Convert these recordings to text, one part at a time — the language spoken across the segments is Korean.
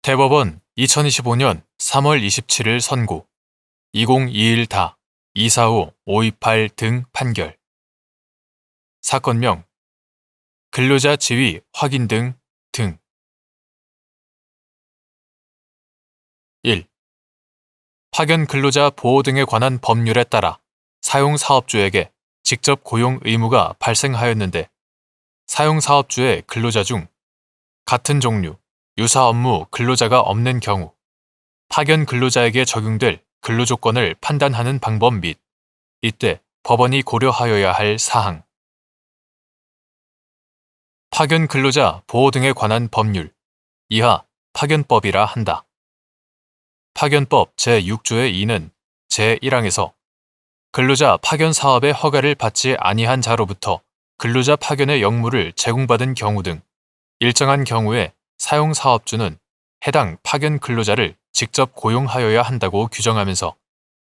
대법원 2025년 3월 27일 선고 2021다 245-528 등 판결. 사건명 근로자 지위 확인 등 1. 파견 근로자 보호 등에 관한 법률에 따라 사용사업주에게 직접 고용 의무가 발생하였는데 사용사업주의 근로자 중 같은 종류, 유사 업무 근로자가 없는 경우 파견 근로자에게 적용될 근로조건을 판단하는 방법 및 이때 법원이 고려하여야 할 사항. 파견 근로자 보호 등에 관한 법률 이하 파견법이라 한다. 파견법 제6조의 2는 제1항에서 근로자 파견 사업의 허가를 받지 아니한 자로부터 근로자 파견의 역무를 제공받은 경우 등 일정한 경우에 사용사업주는 해당 파견 근로자를 직접 고용하여야 한다고 규정하면서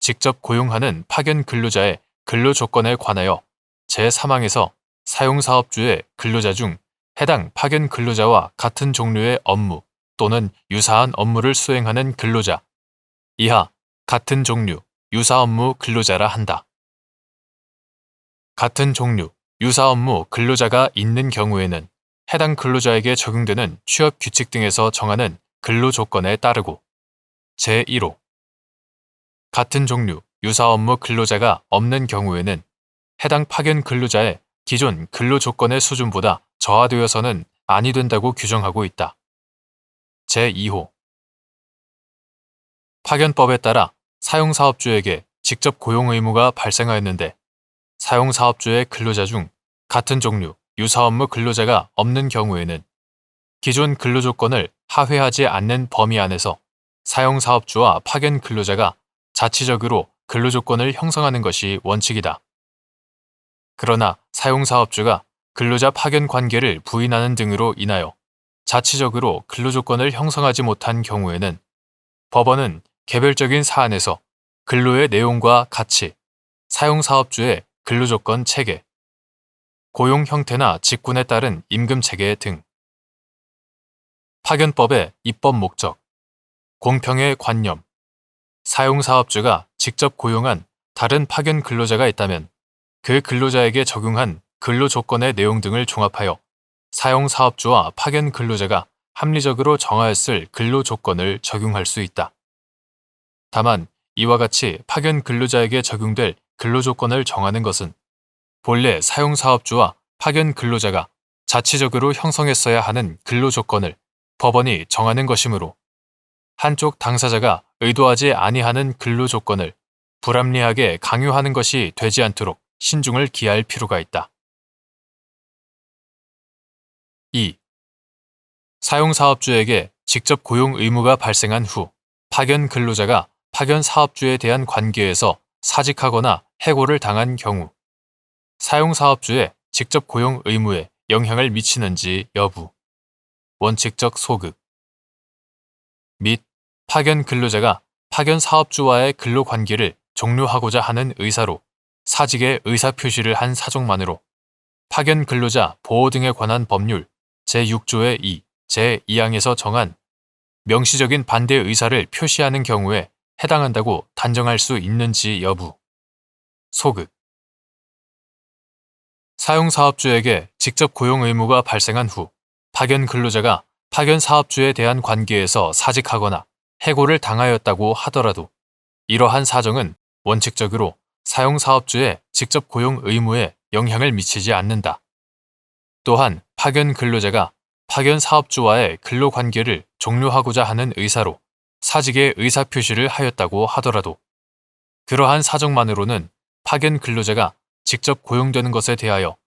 직접 고용하는 파견 근로자의 근로조건에 관하여 제3항에서 사용사업주의 근로자 중 해당 파견 근로자와 같은 종류의 업무 또는 유사한 업무를 수행하는 근로자 이하 같은 종류, 유사 업무 근로자라 한다. 같은 종류, 유사 업무 근로자가 있는 경우에는 해당 근로자에게 적용되는 취업 규칙 등에서 정하는 근로조건에 따르고 제1호 같은 종류, 유사 업무 근로자가 없는 경우에는 해당 파견 근로자의 기존 근로조건의 수준보다 저하되어서는 아니 된다고 규정하고 있다. 제2호 파견법에 따라 사용사업주에게 직접 고용 의무가 발생하였는데 사용사업주의 근로자 중 같은 종류, 유사 업무 근로자가 없는 경우에는 기존 근로조건을 하회하지 않는 범위 안에서 사용사업주와 파견 근로자가 자치적으로 근로조건을 형성하는 것이 원칙이다. 그러나 사용사업주가 근로자 파견 관계를 부인하는 등으로 인하여 자치적으로 근로조건을 형성하지 못한 경우에는 법원은 개별적인 사안에서 근로의 내용과 가치, 사용사업주의 근로조건 체계, 고용 형태나 직군에 따른 임금 체계 등 파견법의 입법 목적, 공평의 관념, 사용사업주가 직접 고용한 다른 파견 근로자가 있다면 그 근로자에게 적용한 근로조건의 내용 등을 종합하여 사용사업주와 파견 근로자가 합리적으로 정하였을 근로조건을 적용할 수 있다. 다만 이와 같이 파견 근로자에게 적용될 근로조건을 정하는 것은 본래 사용사업주와 파견 근로자가 자치적으로 형성했어야 하는 근로조건을 법원이 정하는 것이므로 한쪽 당사자가 의도하지 아니하는 근로조건을 불합리하게 강요하는 것이 되지 않도록 신중을 기할 필요가 있다. 2. 사용사업주에게 직접 고용 의무가 발생한 후 파견 근로자가 파견 사업주에 대한 관계에서 사직하거나 해고를 당한 경우 사용사업주의 직접 고용 의무에 영향을 미치는지 여부, 원칙적 소급 및 파견 근로자가 파견 사업주와의 근로관계를 종료하고자 하는 의사로 사직의 의사표시를 한 사정만으로 파견 근로자 보호 등에 관한 법률 제6조의 2, 제2항에서 정한 명시적인 반대 의사를 표시하는 경우에 해당한다고 단정할 수 있는지 여부, 소급 사용사업주에게 직접 고용 의무가 발생한 후 파견 근로자가 파견 사업주에 대한 관계에서 사직하거나 해고를 당하였다고 하더라도 이러한 사정은 원칙적으로 사용사업주의 직접 고용 의무에 영향을 미치지 않는다. 또한 파견 근로자가 파견 사업주와의 근로관계를 종료하고자 하는 의사로 사직의 의사표시를 하였다고 하더라도 그러한 사정만으로는 파견 근로자가 직접 고용되는 것에 대하여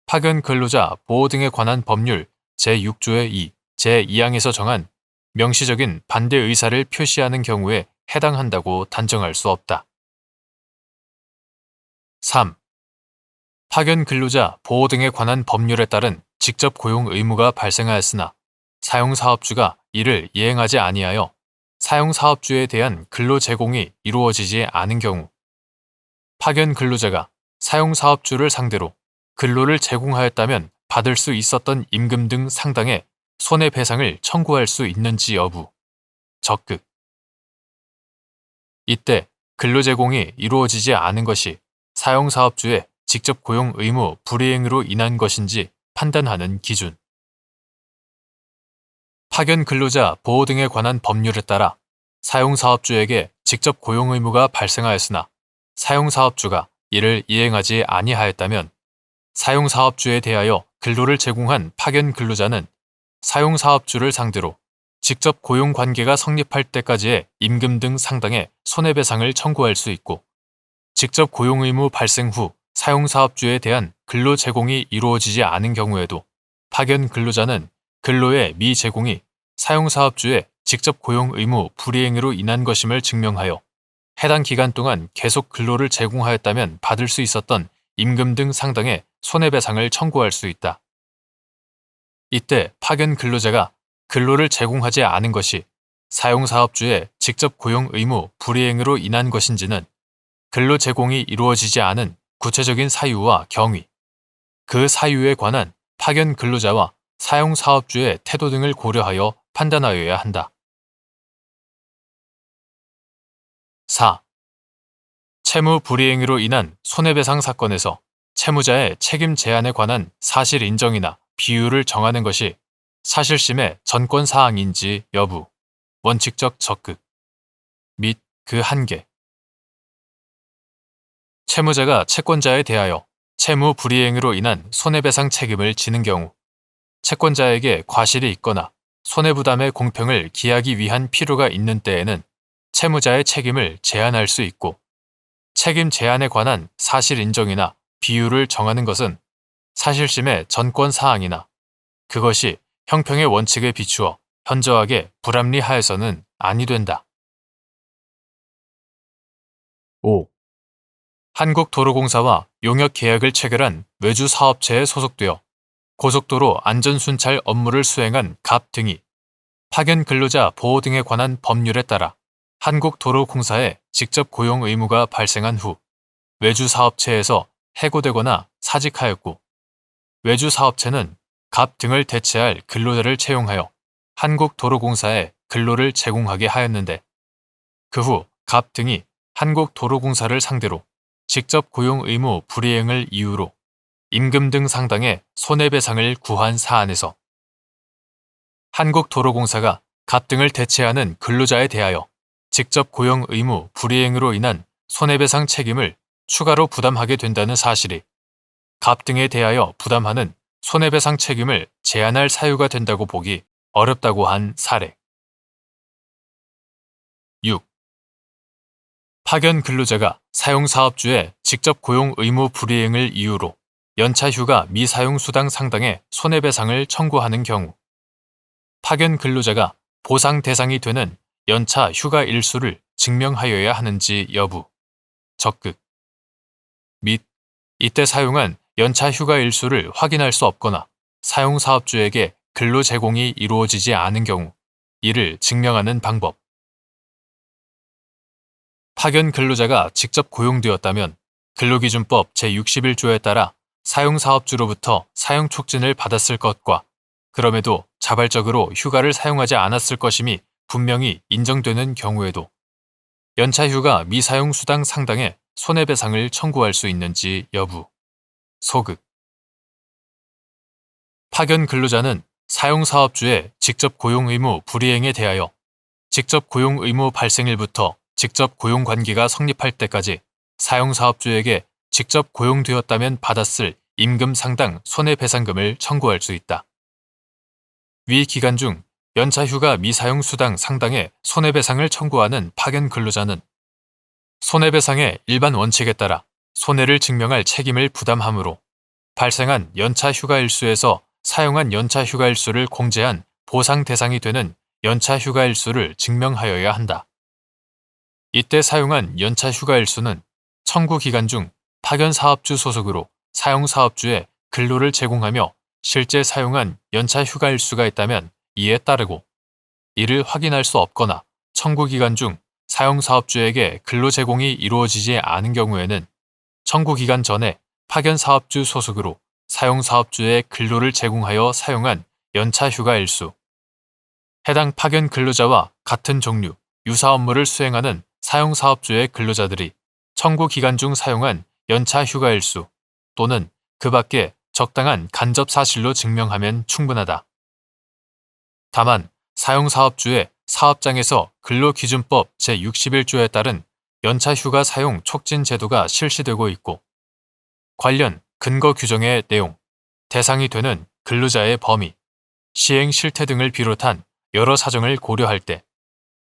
파견 근로자 보호 등에 관한 법률 제6조의 2, 제2항에서 정한 명시적인 반대 의사를 표시하는 경우에 해당한다고 단정할 수 없다. 3. 파견 근로자 보호 등에 관한 법률에 따른 직접 고용 의무가 발생하였으나 사용사업주가 이를 이행하지 아니하여 사용사업주에 대한 근로 제공이 이루어지지 않은 경우 파견 근로자가 사용사업주를 상대로 근로를 제공하였다면 받을 수 있었던 임금 등 상당의 손해배상을 청구할 수 있는지 여부, 적극. 이때 근로 제공이 이루어지지 않은 것이 사용사업주의 직접 고용 의무 불이행으로 인한 것인지 판단하는 기준. 파견 근로자 보호 등에 관한 법률에 따라 사용사업주에게 직접 고용 의무가 발생하였으나 사용사업주가 이를 이행하지 아니하였다면 사용사업주에 대하여 근로를 제공한 파견 근로자는 사용사업주를 상대로 직접 고용 관계가 성립할 때까지의 임금 등 상당의 손해배상을 청구할 수 있고, 직접 고용 의무 발생 후 사용사업주에 대한 근로 제공이 이루어지지 않은 경우에도 파견 근로자는 근로의 미제공이 사용사업주의 직접 고용 의무 불이행으로 인한 것임을 증명하여 해당 기간 동안 계속 근로를 제공하였다면 받을 수 있었던 임금 등 상당의 손해배상을 청구할 수 있다. 이때 파견 근로자가 근로를 제공하지 않은 것이 사용사업주의 직접 고용 의무 불이행으로 인한 것인지는 근로 제공이 이루어지지 않은 구체적인 사유와 경위, 그 사유에 관한 파견 근로자와 사용사업주의 태도 등을 고려하여 판단하여야 한다. 4. 채무 불이행으로 인한 손해배상 사건에서 채무자의 책임 제한에 관한 사실 인정이나 비율을 정하는 것이 사실심의 전권 사항인지 여부, 원칙적 적극 및 그 한계. 채무자가 채권자에 대하여 채무 불이행으로 인한 손해배상 책임을 지는 경우 채권자에게 과실이 있거나 손해부담의 공평을 기하기 위한 필요가 있는 때에는 채무자의 책임을 제한할 수 있고, 책임 제한에 관한 사실 인정이나 비율을 정하는 것은 사실심의 전권 사항이나 그것이 형평의 원칙에 비추어 현저하게 불합리하여서는 아니 된다. 5. 한국도로공사와 용역 계약을 체결한 외주 사업체에 소속되어 고속도로 안전순찰 업무를 수행한 갑 등이 파견 근로자 보호 등에 관한 법률에 따라 한국도로공사에 직접 고용 의무가 발생한 후 외주 사업체에서 해고되거나 사직하였고, 외주 사업체는 갑 등을 대체할 근로자를 채용하여 한국도로공사에 근로를 제공하게 하였는데, 그 후 갑 등이 한국도로공사를 상대로 직접 고용 의무 불이행을 이유로 임금 등 상당의 손해배상을 구한 사안에서 한국도로공사가 갑 등을 대체하는 근로자에 대하여 직접 고용 의무 불이행으로 인한 손해배상 책임을 추가로 부담하게 된다는 사실이 갑 등에 대하여 부담하는 손해배상 책임을 제한할 사유가 된다고 보기 어렵다고 한 사례. 6. 파견 근로자가 사용사업주의 직접 고용 의무 불이행을 이유로 연차 휴가 미사용 수당 상당의 손해배상을 청구하는 경우 파견 근로자가 보상 대상이 되는 연차 휴가 일수를 증명하여야 하는지 여부, 적극 및 이때 사용한 연차 휴가 일수를 확인할 수 없거나 사용사업주에게 근로 제공이 이루어지지 않은 경우 이를 증명하는 방법. 파견 근로자가 직접 고용되었다면 근로기준법 제61조에 따라 사용사업주로부터 사용 촉진을 받았을 것과 그럼에도 자발적으로 휴가를 사용하지 않았을 것임이 분명히 인정되는 경우에도 연차휴가 미사용 수당 상당의 손해배상을 청구할 수 있는지 여부, 소극. 파견 근로자는 사용사업주의 직접 고용 의무 불이행에 대하여 직접 고용 의무 발생일부터 직접 고용 관계가 성립할 때까지 사용사업주에게 직접 고용되었다면 받았을 임금 상당 손해배상금을 청구할 수 있다. 위 기간 중 연차휴가 미사용 수당 상당의 손해배상을 청구하는 파견 근로자는 손해배상의 일반 원칙에 따라 손해를 증명할 책임을 부담하므로 발생한 연차휴가 일수에서 사용한 연차휴가 일수를 공제한 보상 대상이 되는 연차휴가 일수를 증명하여야 한다. 이때 사용한 연차휴가 일수는 청구 기간 중 파견 사업주 소속으로 사용사업주에 근로를 제공하며 실제 사용한 연차휴가 일수가 있다면 이에 따르고, 이를 확인할 수 없거나 청구 기간 중 사용사업주에게 근로 제공이 이루어지지 않은 경우에는 청구 기간 전에 파견 사업주 소속으로 사용사업주에 근로를 제공하여 사용한 연차휴가 일수, 해당 파견 근로자와 같은 종류, 유사 업무를 수행하는 사용사업주의 근로자들이 청구 기간 중 사용한 연차 휴가 일수 또는 그 밖에 적당한 간접 사실로 증명하면 충분하다. 다만 사용사업주의 사업장에서 근로기준법 제61조에 따른 연차 휴가 사용 촉진 제도가 실시되고 있고 관련 근거 규정의 내용, 대상이 되는 근로자의 범위, 시행 실태 등을 비롯한 여러 사정을 고려할 때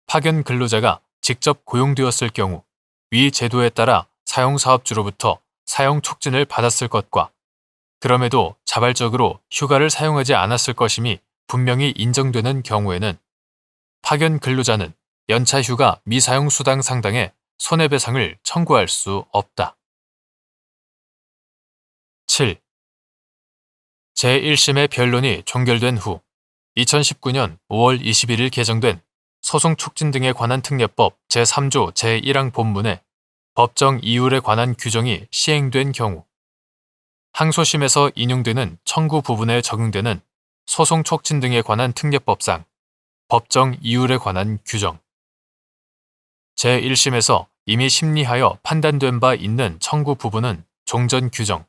파견 근로자가 직접 고용되었을 경우 위 제도에 따라 사용사업주로부터 사용 촉진을 받았을 것과 그럼에도 자발적으로 휴가를 사용하지 않았을 것임이 분명히 인정되는 경우에는 파견 근로자는 연차 휴가 미사용 수당 상당의 손해배상을 청구할 수 없다. 7. 제1심의 변론이 종결된 후 2019년 5월 21일 개정된 소송 촉진 등에 관한 특례법 제3조 제1항 본문에 법정 이율에 관한 규정이 시행된 경우 항소심에서 인용되는 청구 부분에 적용되는 소송 촉진 등에 관한 특례법상 법정 이율에 관한 규정 제1심에서 이미 심리하여 판단된 바 있는 청구 부분은 종전 규정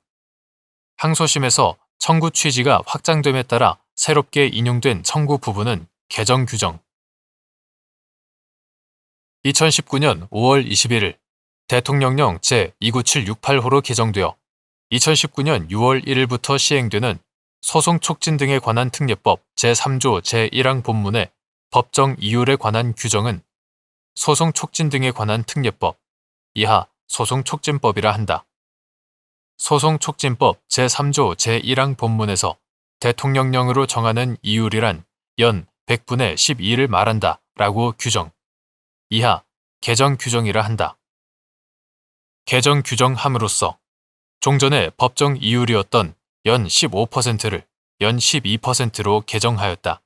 항소심에서 청구 취지가 확장됨에 따라 새롭게 인용된 청구 부분은 개정 규정 2019년 5월 21일 대통령령 제29768호로 개정되어 2019년 6월 1일부터 시행되는 소송 촉진 등에 관한 특례법 제3조 제1항 본문의 법정 이율에 관한 규정은 소송 촉진 등에 관한 특례법 이하 소송촉진법이라 한다. 소송촉진법 제3조 제1항 본문에서 대통령령으로 정하는 이율이란 연 100분의 12를 말한다 라고 규정 이하 개정 규정이라 한다. 개정 규정함으로써 종전의 법정 이율이었던 연 15%를 연 12%로 개정하였다.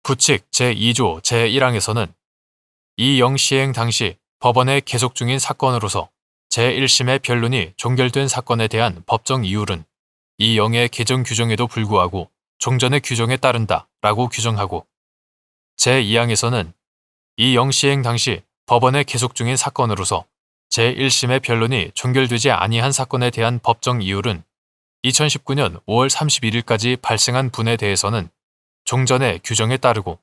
부칙 제2조 제1항에서는 이 영 시행 당시 법원에 계속 중인 사건으로서 제1심의 변론이 종결된 사건에 대한 법정 이율은 이 영의 개정 규정에도 불구하고 종전의 규정에 따른다 라고 규정하고 제2항에서는 이 영 시행 당시 법원에 계속 중인 사건으로서 제1심의 변론이 종결되지 아니한 사건에 대한 법정 이율은 2019년 5월 31일까지 발생한 분에 대해서는 종전의 규정에 따르고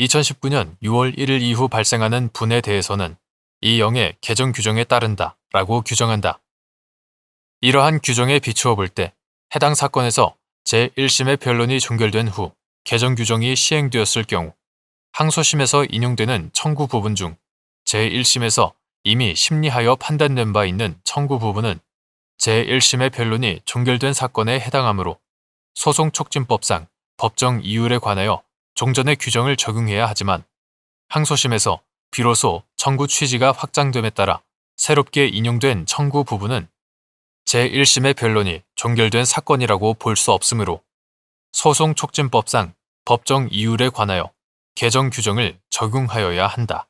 2019년 6월 1일 이후 발생하는 분에 대해서는 이 영의 개정 규정에 따른다 라고 규정한다. 이러한 규정에 비추어 볼 때 해당 사건에서 제1심의 변론이 종결된 후 개정 규정이 시행되었을 경우 항소심에서 인용되는 청구 부분 중 제1심에서 이미 심리하여 판단된 바 있는 청구 부분은 제1심의 변론이 종결된 사건에 해당하므로 소송촉진법상 법정 이율에 관하여 종전의 규정을 적용해야 하지만 항소심에서 비로소 청구 취지가 확장됨에 따라 새롭게 인용된 청구 부분은 제1심의 변론이 종결된 사건이라고 볼 수 없으므로 소송촉진법상 법정 이율에 관하여 개정 규정을 적용하여야 한다.